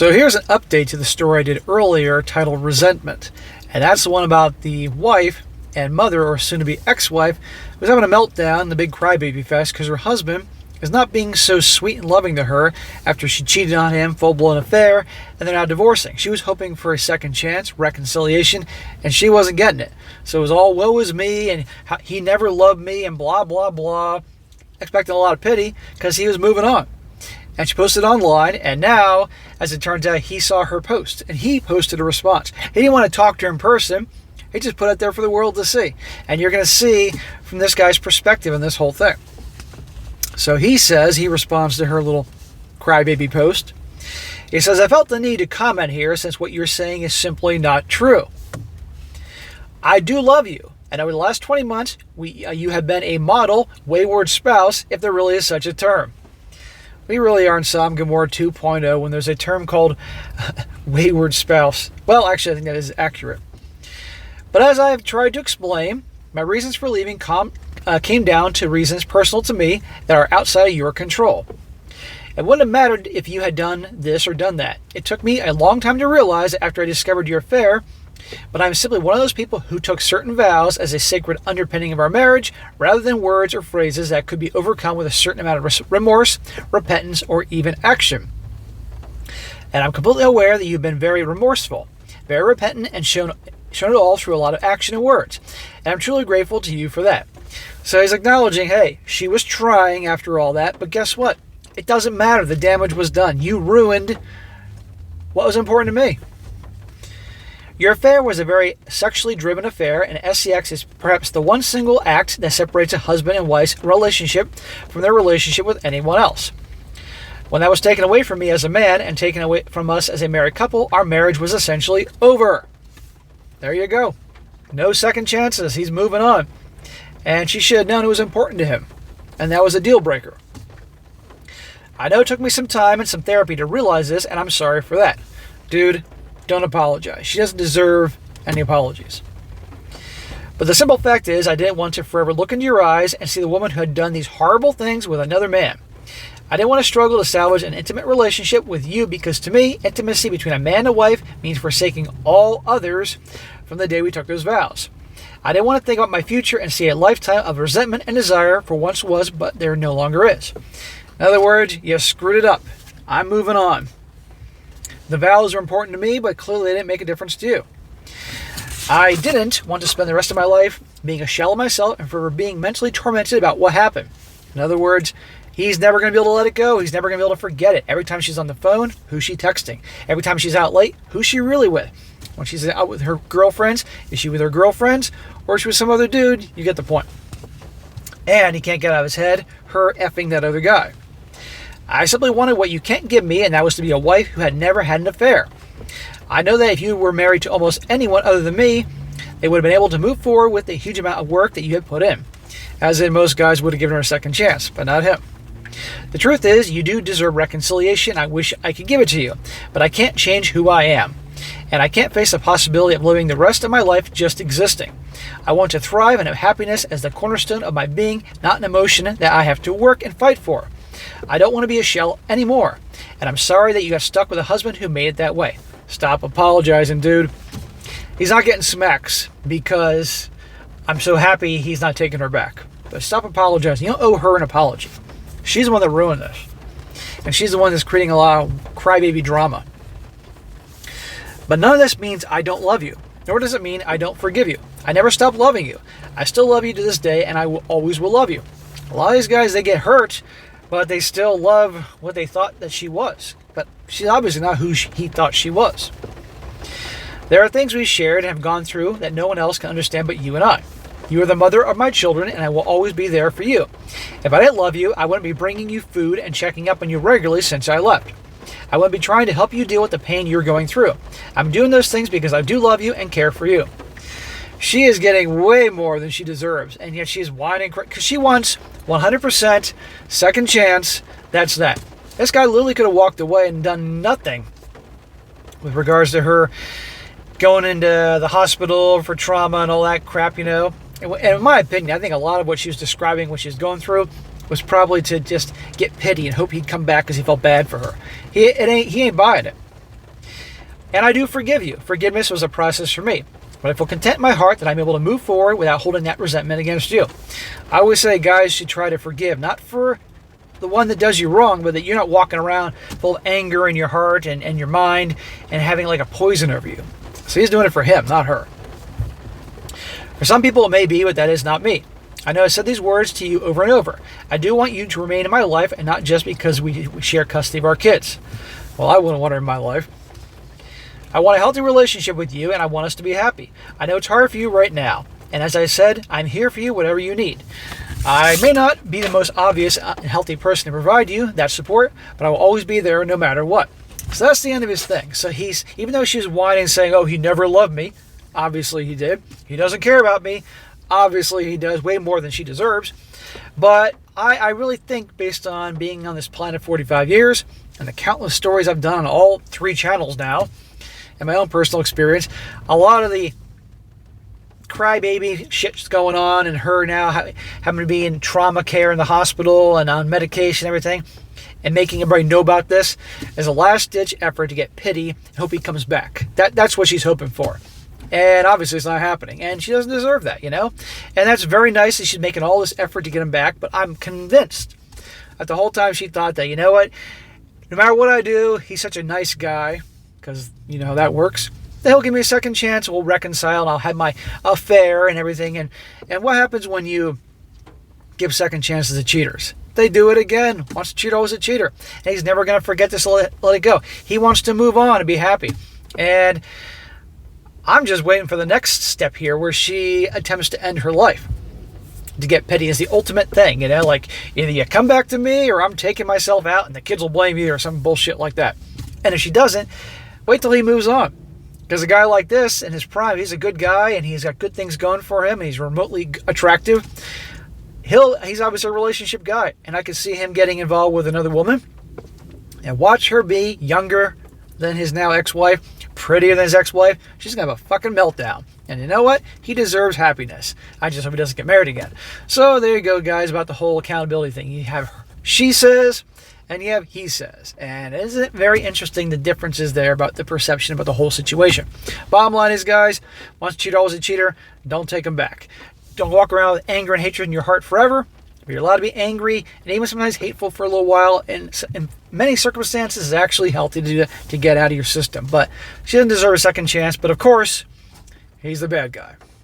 So here's an update to the story I did earlier titled Resentment. And that's the one about the wife and mother, or soon-to-be ex-wife, who's having a meltdown in the big crybaby fest because her husband is not being so sweet and loving to her after she cheated on him, full-blown affair, and they're now divorcing. She was hoping for a second chance, reconciliation, and she wasn't getting it. So it was all woe is me, and he never loved me, and blah, blah, blah, expecting a lot of pity because he was moving on. And she posted online, and now, as it turns out, he saw her post, and he posted a response. He didn't want to talk to her in person. He just put it there for the world to see. And you're going to see from this guy's perspective in this whole thing. So he responds to her little crybaby post. He says, I felt the need to comment here since what you're saying is simply not true. I do love you, and over the last 20 months, you have been a model wayward spouse, if there really is such a term. We really are in Sodom and Gomorrah 2.0 when there's a term called wayward spouse. Well, actually, I think that is accurate. But as I have tried to explain, my reasons for leaving came down to reasons personal to me that are outside of your control. It wouldn't have mattered if you had done this or done that. It took me a long time to realize after I discovered your affair, but I'm simply one of those people who took certain vows as a sacred underpinning of our marriage rather than words or phrases that could be overcome with a certain amount of remorse, repentance, or even action. And I'm completely aware that you've been very remorseful, very repentant, and shown it all through a lot of action and words. And I'm truly grateful to you for that. So he's acknowledging, hey, she was trying after all that, but guess what? It doesn't matter. The damage was done. You ruined what was important to me. Your affair was a very sexually driven affair, and sex is perhaps the one single act that separates a husband and wife's relationship from their relationship with anyone else. When that was taken away from me as a man and taken away from us as a married couple, our marriage was essentially over. There you go. No second chances. He's moving on. And she should have known it was important to him. And that was a deal breaker. I know it took me some time and some therapy to realize this, and I'm sorry for that. Dude, don't apologize. She doesn't deserve any apologies. But the simple fact is, I didn't want to forever look into your eyes and see the woman who had done these horrible things with another man. I didn't want to struggle to salvage an intimate relationship with you because to me, intimacy between a man and a wife means forsaking all others from the day we took those vows. I didn't want to think about my future and see a lifetime of resentment and desire for once was, but there no longer is. In other words, you screwed it up. I'm moving on. The vows are important to me, but clearly they didn't make a difference to you. I didn't want to spend the rest of my life being a shell of myself and for being mentally tormented about what happened. In other words, he's never going to be able to let it go. He's never going to be able to forget it. Every time she's on the phone, who's she texting? Every time she's out late, who's she really with? When she's out with her girlfriends, is she with her girlfriends or is she with some other dude? You get the point. And he can't get out of his head her effing that other guy. I simply wanted what you can't give me, and that was to be a wife who had never had an affair. I know that if you were married to almost anyone other than me, they would have been able to move forward with the huge amount of work that you had put in. As in, most guys would have given her a second chance, but not him. The truth is, you do deserve reconciliation. I wish I could give it to you, but I can't change who I am. And I can't face the possibility of living the rest of my life just existing. I want to thrive and have happiness as the cornerstone of my being, not an emotion that I have to work and fight for. I don't want to be a shell anymore, and I'm sorry that you got stuck with a husband who made it that way. Stop apologizing, dude. He's not getting smacks because I'm so happy he's not taking her back. But stop apologizing. You don't owe her an apology. She's the one that ruined this. And she's the one that's creating a lot of crybaby drama. But none of this means I don't love you, nor does it mean I don't forgive you. I never stopped loving you. I still love you to this day, and I always will love you. A lot of these guys, they get hurt, but they still love what they thought that she was. But she's obviously not who he thought she was. There are things we shared and have gone through that no one else can understand but you and I. You are the mother of my children, and I will always be there for you. If I didn't love you, I wouldn't be bringing you food and checking up on you regularly since I left. I wouldn't be trying to help you deal with the pain you're going through. I'm doing those things because I do love you and care for you. She is getting way more than she deserves, and yet she's whining because she wants 100% second chance. That's that. This guy literally could have walked away and done nothing with regards to her going into the hospital for trauma and all that crap, you know. And in my opinion, I think a lot of what she was describing, what she's going through, was probably to just get pity and hope he'd come back because he felt bad for her. He ain't buying it. And I do forgive you. Forgiveness was a process for me. But I feel content in my heart that I'm able to move forward without holding that resentment against you. I always say guys should try to forgive, not for the one that does you wrong, but that you're not walking around full of anger in your heart and your mind and having like a poison over you. So he's doing it for him, not her. For some people it may be, but that is not me. I know I said these words to you over and over. I do want you to remain in my life, and not just because we share custody of our kids. Well, I wouldn't want her in my life. I want a healthy relationship with you, and I want us to be happy. I know it's hard for you right now. And as I said, I'm here for you, whatever you need. I may not be the most obvious and healthy person to provide you that support, but I will always be there no matter what. So that's the end of his thing. So even though she's whining, saying, oh, he never loved me, obviously he did. He doesn't care about me. Obviously he does, way more than she deserves. But I really think, based on being on this planet 45 years and the countless stories I've done on all 3 channels now, and my own personal experience, a lot of the crybaby shit's going on, and her now having to be in trauma care in the hospital and on medication and everything, and making everybody know about this is a last-ditch effort to get pity and hope he comes back. That's what she's hoping for. And obviously it's not happening. And she doesn't deserve that, And that's very nice that she's making all this effort to get him back, but I'm convinced that the whole time she thought that, you know what, no matter what I do, he's such a nice guy, because you know how that works. Then he'll give me a second chance, we'll reconcile, and I'll have my affair and everything. And what happens when you give second chances to cheaters? They do it again. Once a cheater, always a cheater. And he's never going to forget this, let it go. He wants to move on and be happy. And I'm just waiting for the next step here, where she attempts to end her life. To get pity is the ultimate thing, like either you come back to me or I'm taking myself out and the kids will blame you or some bullshit like that. And if she doesn't, wait till he moves on. Because a guy like this, in his prime, he's a good guy and he's got good things going for him. And he's remotely attractive. He's obviously a relationship guy. And I could see him getting involved with another woman. And watch her be younger than his now ex-wife, prettier than his ex-wife. She's going to have a fucking meltdown. And you know what? He deserves happiness. I just hope he doesn't get married again. So there you go, guys, about the whole accountability thing. You have she says, and you have he says. And isn't it very interesting the differences there about the perception about the whole situation? Bottom line is, guys, once a cheater, always a cheater. Don't take him back. Don't walk around with anger and hatred in your heart forever. You're allowed to be angry and even sometimes hateful for a little while. And in many circumstances, it's actually healthy to do that, to get out of your system. But she doesn't deserve a second chance. But of course, he's the bad guy.